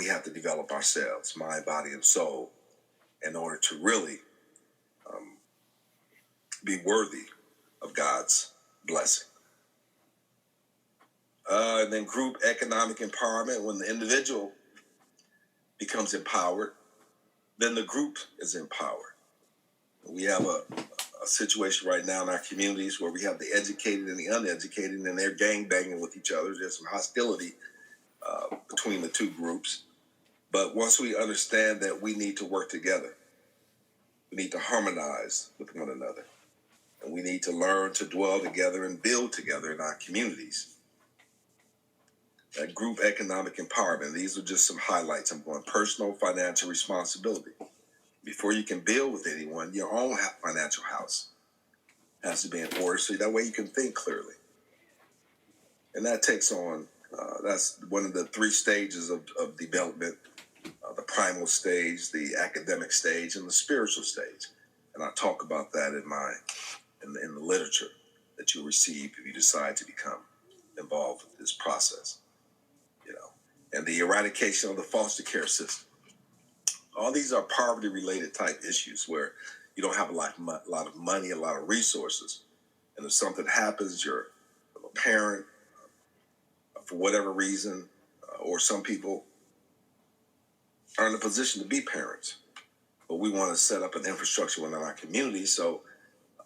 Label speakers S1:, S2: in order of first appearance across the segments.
S1: we have to develop ourselves, mind, body, and soul, in order to really be worthy of God's blessing. And then group economic empowerment. When the individual becomes empowered, then the group is empowered. We have a situation right now in our communities where we have the educated and the uneducated, and they're gang-banging with each other. There's some hostility between the two groups. But once we understand that we need to work together, we need to harmonize with one another, and we need to learn to dwell together and build together in our communities. That group economic empowerment, these are just some highlights. I'm going personal financial responsibility. Before you can build with anyone, your own financial house has to be in order, so that way you can think clearly. And that takes on, that's one of the three stages of development, the primal stage, the academic stage, and the spiritual stage. And I talk about that in the literature that you'll receive if you decide to become involved with this process. And the eradication of the foster care system. All these are poverty-related type issues where you don't have a lot of money, a lot of resources. And if something happens, you're a parent, for whatever reason, or some people are in a position to be parents. But we want to set up an infrastructure within our community so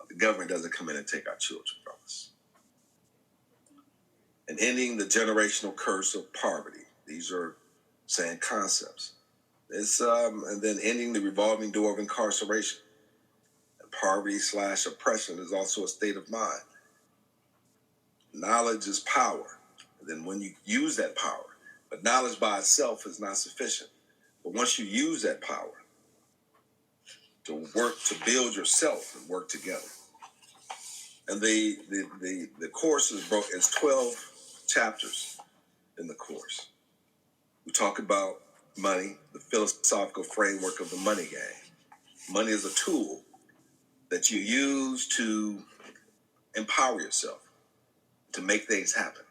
S1: the government doesn't come in and take our children from us. And ending the generational curse of poverty. These are same concepts. And then ending the revolving door of incarceration. And poverty/oppression is also a state of mind. Knowledge is power. And then when you use that power, but knowledge by itself is not sufficient. But once you use that power to work to build yourself and work together. And the course is 12 chapters in the course. We talk about money, the philosophical framework of the money game. Money is a tool that you use to empower yourself, to make things happen.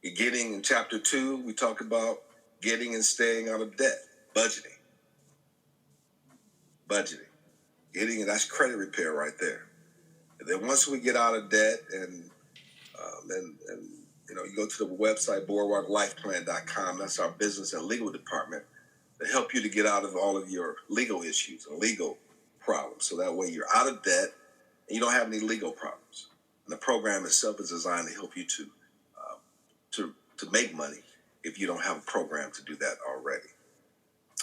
S1: Beginning in chapter 2, we talk about getting and staying out of debt, budgeting. Getting, and that's credit repair right there. And then once we get out of debt and you go to the website, boardwalklifeplan.com. That's our business and legal department to help you to get out of all of your legal issues and legal problems. So that way you're out of debt and you don't have any legal problems. And the program itself is designed to help you to make money if you don't have a program to do that already.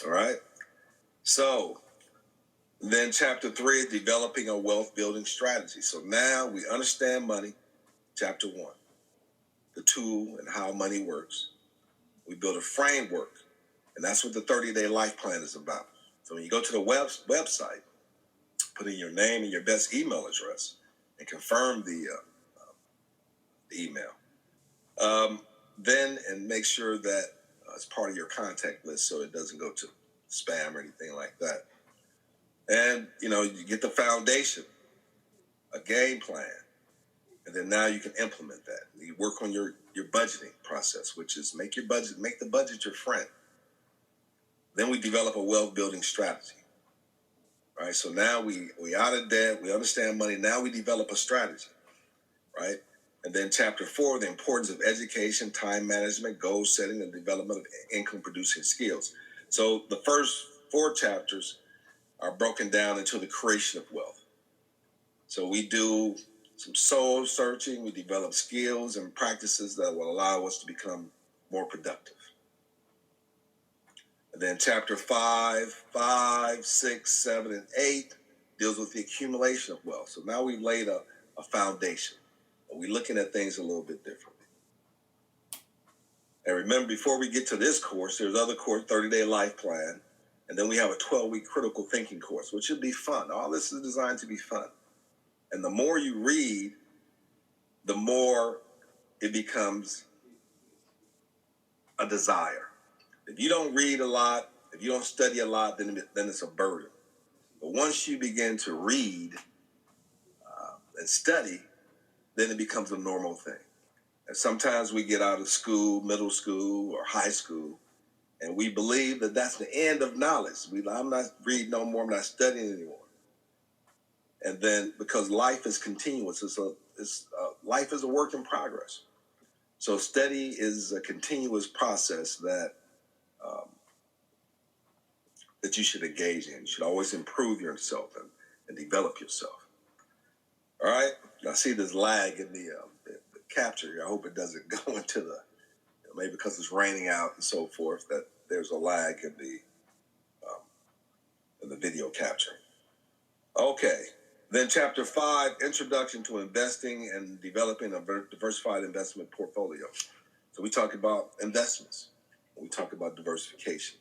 S1: All right? So then chapter 3 is developing a wealth building strategy. So now we understand money, chapter 1. The tool and how money works. We build a framework, and that's what the 30-day life plan is about. So when you go to the website, put in your name and your best email address and confirm the email. Then make sure that it's part of your contact list so it doesn't go to spam or anything like that. And, you get the foundation, a game plan. And then now you can implement that. You work on your budgeting process, which is make the budget your friend. Then we develop a wealth building strategy. Right? So now we out of debt, we understand money, now we develop a strategy. Right? And then chapter 4, the importance of education, time management, goal setting, and development of income producing skills. So the first 4 chapters are broken down into the creation of wealth. So we do some soul searching, we develop skills and practices that will allow us to become more productive. And then chapter 5, 6, 7, and 8 deals with the accumulation of wealth. So now we've laid a foundation. And we're looking at things a little bit differently. And remember, before we get to this course, there's other course, 30-day life plan. And then we have a 12-week critical thinking course, which should be fun. All this is designed to be fun. And the more you read, the more it becomes a desire. If you don't read a lot, if you don't study a lot, then it's a burden. But once you begin to read and study, then it becomes a normal thing. And sometimes we get out of school, middle school or high school, and we believe that that's the end of knowledge. I'm not reading no more, I'm not studying anymore. And then because life is continuous, life is a work in progress. So study is a continuous process that that you should engage in. You should always improve yourself and develop yourself. All right. I see this lag in the capture here. I hope it doesn't go into the, maybe because it's raining out and so forth, that there's a lag in the video capture. Okay. Then chapter 5, introduction to investing and developing a diversified investment portfolio. So we talk about investments. We talk about diversification.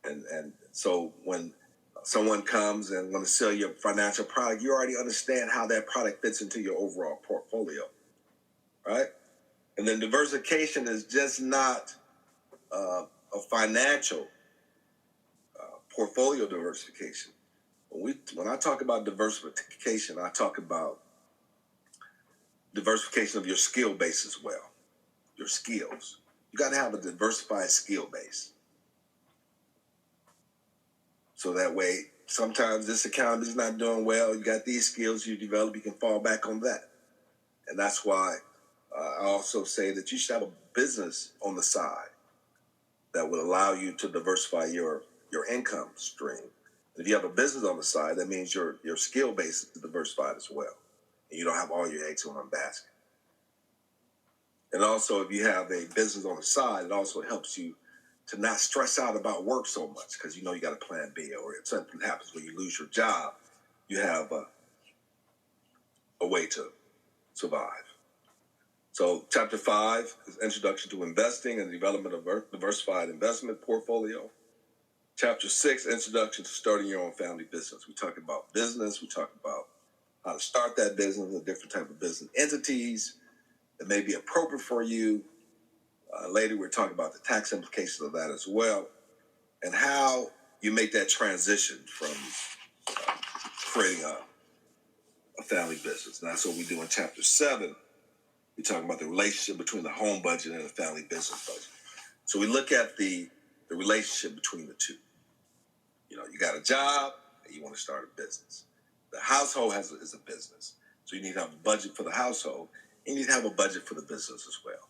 S1: And so when someone comes and want to sell you a financial product, you already understand how that product fits into your overall portfolio, right? And then diversification is just not a financial portfolio diversification. When I talk about diversification, I talk about diversification of your skill base as well, your skills. You got to have a diversified skill base. So that way, sometimes this economy is not doing well. You got these skills you develop, you can fall back on that. And that's why I also say that you should have a business on the side that will allow you to diversify your income stream. If you have a business on the side, that means your skill base is diversified as well. And you don't have all your eggs in one basket. And also, if you have a business on the side, it also helps you to not stress out about work so much because you know you got a plan B, or if something happens when you lose your job, you have a way to survive. So chapter 5 is introduction to investing and development of a diversified investment portfolio. Chapter 6, introduction to starting your own family business. We talk about business. We talk about how to start that business, the different type of business entities that may be appropriate for you. Later, we're talking about the tax implications of that as well, and how you make that transition from creating a family business. And that's what we do in chapter 7. We're talking about the relationship between the home budget and the family business budget. So we look at the relationship between the two. You know, you got a job and you want to start a business. The household is a business. So you need to have a budget for the household, and you need to have a budget for the business as well.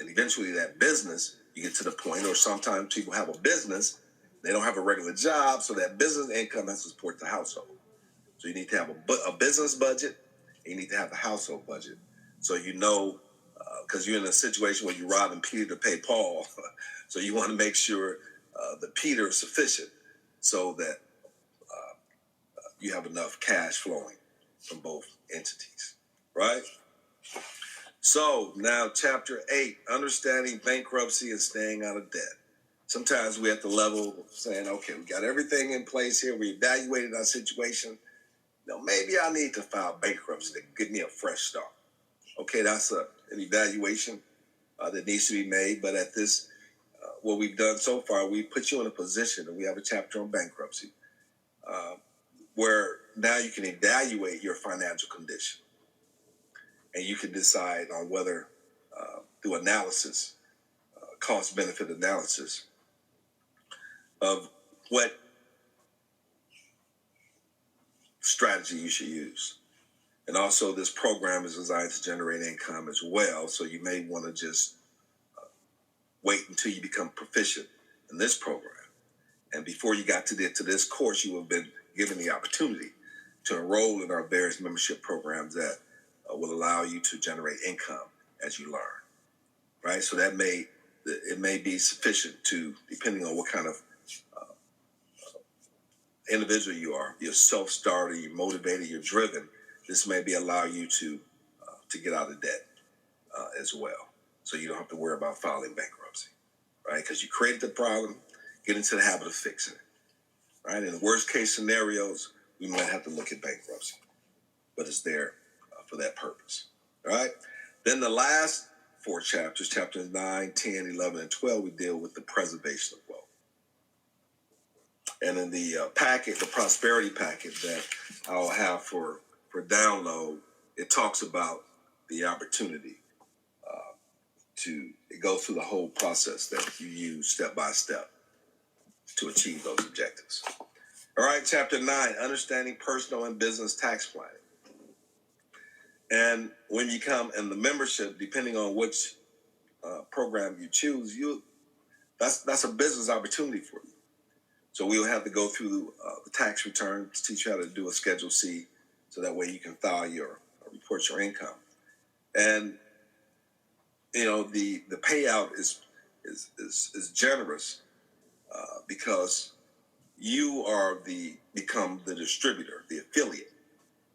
S1: And eventually that business, you get to the point, or sometimes people have a business, they don't have a regular job, so that business income has to support the household. So you need to have a business budget, and you need to have a household budget. So you know, because you're in a situation where you're robbing Peter to pay Paul, so you want to make sure the Peter is sufficient so that you have enough cash flowing from both entities, right? So now chapter 8, understanding bankruptcy and staying out of debt. Sometimes we're at the level of saying, okay, we got everything in place here. We evaluated our situation. Now, maybe I need to file bankruptcy to give me a fresh start. Okay, that's an evaluation that needs to be made. But at this, what we've done so far, we put you in a position, and we have a chapter on bankruptcy, where now you can evaluate your financial condition. And you can decide on whether, through analysis, cost-benefit analysis, of what strategy you should use. And also, this program is designed to generate income as well, so you may want to just wait until you become proficient in this program. And before you got to this course, you have been given the opportunity to enroll in our various membership programs that will allow you to generate income as you learn, right? So it may be sufficient to, depending on what kind of individual you are, you're self-starter, you're motivated, you're driven, this may be allow you to get out of debt as well. So you don't have to worry about filing bankruptcy, right? Because you created the problem, get into the habit of fixing it, right? In the worst case scenarios, we might have to look at bankruptcy, but it's there for that purpose, all right? Then the last 4 chapters, chapters 9, 10, 11, and 12, we deal with the preservation of wealth. And in the packet, the prosperity packet that I'll have for download, it talks about the opportunity it goes through the whole process that you use step by step to achieve those objectives. All right, chapter 9, understanding personal and business tax planning. And when you come in the membership, depending on which program you choose, that's a business opportunity for you. So we'll have to go through the tax return to teach you how to do a Schedule C, so that way you can file your report your income. And the payout is generous because you are become the distributor, the affiliate.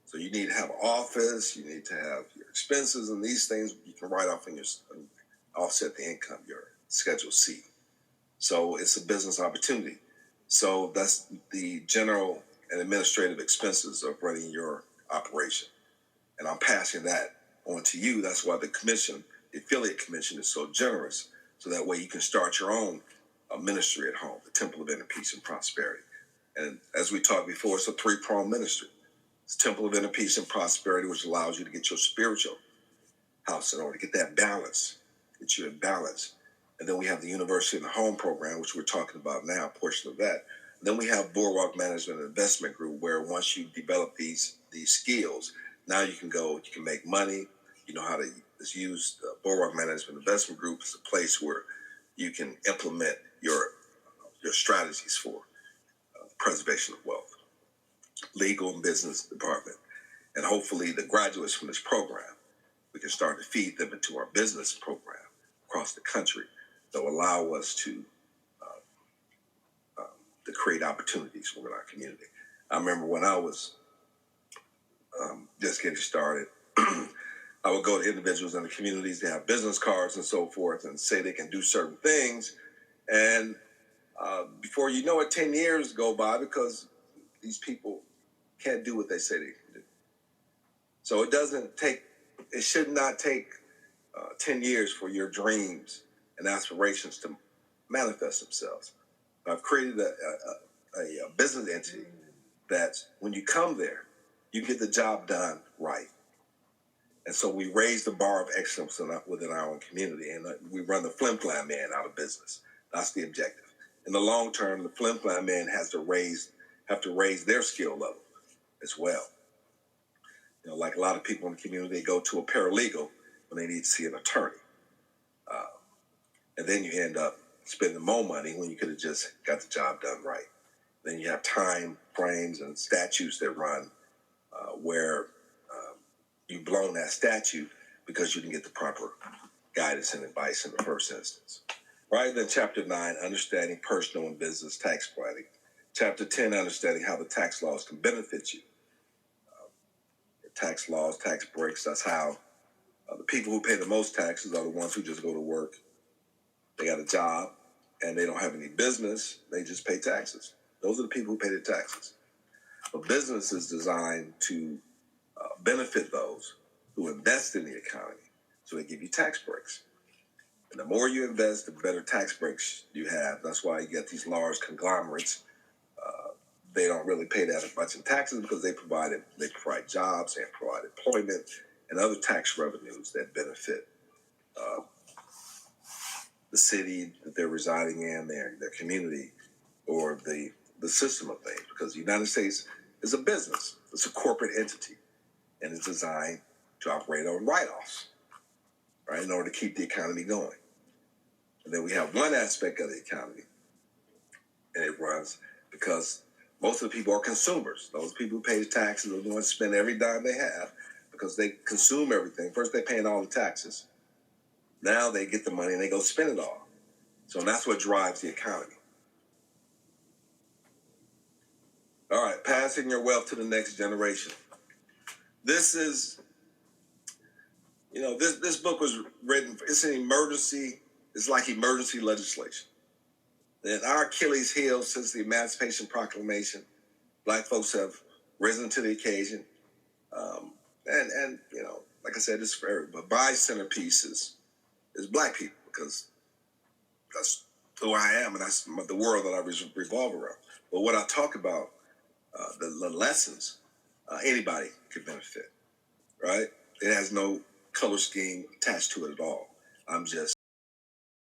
S1: So you need to have an office, you need to have your expenses, and these things you can write off in your offset the income, your Schedule C. So it's a business opportunity. So that's the general and administrative expenses of running your operation. And I'm passing that on to you. That's why the commission, the affiliate commission, is so generous. So that way you can start your own ministry at home, the Temple of Inner Peace and Prosperity. And as we talked before, it's a three-pronged ministry. It's Temple of Inner Peace and Prosperity, which allows you to get your spiritual house in order, to get that balance, get you in balance. And then we have the University in the Home program, which we're talking about now, a portion of that. And then we have Boardwalk Management and Investment Group, where once you develop these skills, now you can make money. You know how to use the Boardwalk Management Investment Group as a place where you can implement your strategies for preservation of wealth, legal and business department. And hopefully the graduates from this program, we can start to feed them into our business program across the country that will allow us to create opportunities within our community. I remember when I was just getting started, I would go to individuals in the communities, they have business cards and so forth, and say they can do certain things. And before you know it, 10 years go by because these people can't do what they say they can do. So it should not take 10 years for your dreams and aspirations to manifest themselves. I've created a business entity that when you come there, you get the job done right. And so we raise the bar of excellence within our own community, and we run the Flim Flam Man out of business. That's the objective. In the long term, the Flim Flam Man have to raise their skill level as well. Like a lot of people in the community, they go to a paralegal when they need to see an attorney. And then you end up spending more money when you could have just got the job done right. Then you have time frames and statutes that run where you've blown that statute because you didn't get the proper guidance and advice in the first instance. Right, then chapter 9, understanding personal and business tax planning. Chapter 10, understanding how the tax laws can benefit you. Tax laws, tax breaks, that's how the people who pay the most taxes are the ones who just go to work. They got a job and they don't have any business. They just pay taxes. Those are the people who pay the taxes. But business is designed to benefit those who invest in the economy. So they give you tax breaks. And the more you invest, the better tax breaks you have. That's why you get these large conglomerates. They don't really pay that much in taxes because they provide jobs and provide employment and other tax revenues that benefit the city that they're residing in, their community, or the system of things. Because the United States is a business. It's a corporate entity. And it's designed to operate on write-offs, right, in order to keep the economy going. And then we have one aspect of the economy, and it runs because most of the people are consumers. Those people who pay the taxes are the ones who spend every dime they have because they consume everything. First, they're paying all the taxes. Now they get the money and they go spend it all. So that's what drives the economy. All right, passing your wealth to the next generation. This is, this book was written, it's an emergency, it's like emergency legislation. And our Achilles heel since the Emancipation Proclamation, Black folks have risen to the occasion. And like I said, it's for everybody. But my centerpiece is Black people because that's who I am and that's the world that I revolve around. But what I talk about, the lessons, anybody could benefit, right? It has no color scheme attached to it at all. I'm just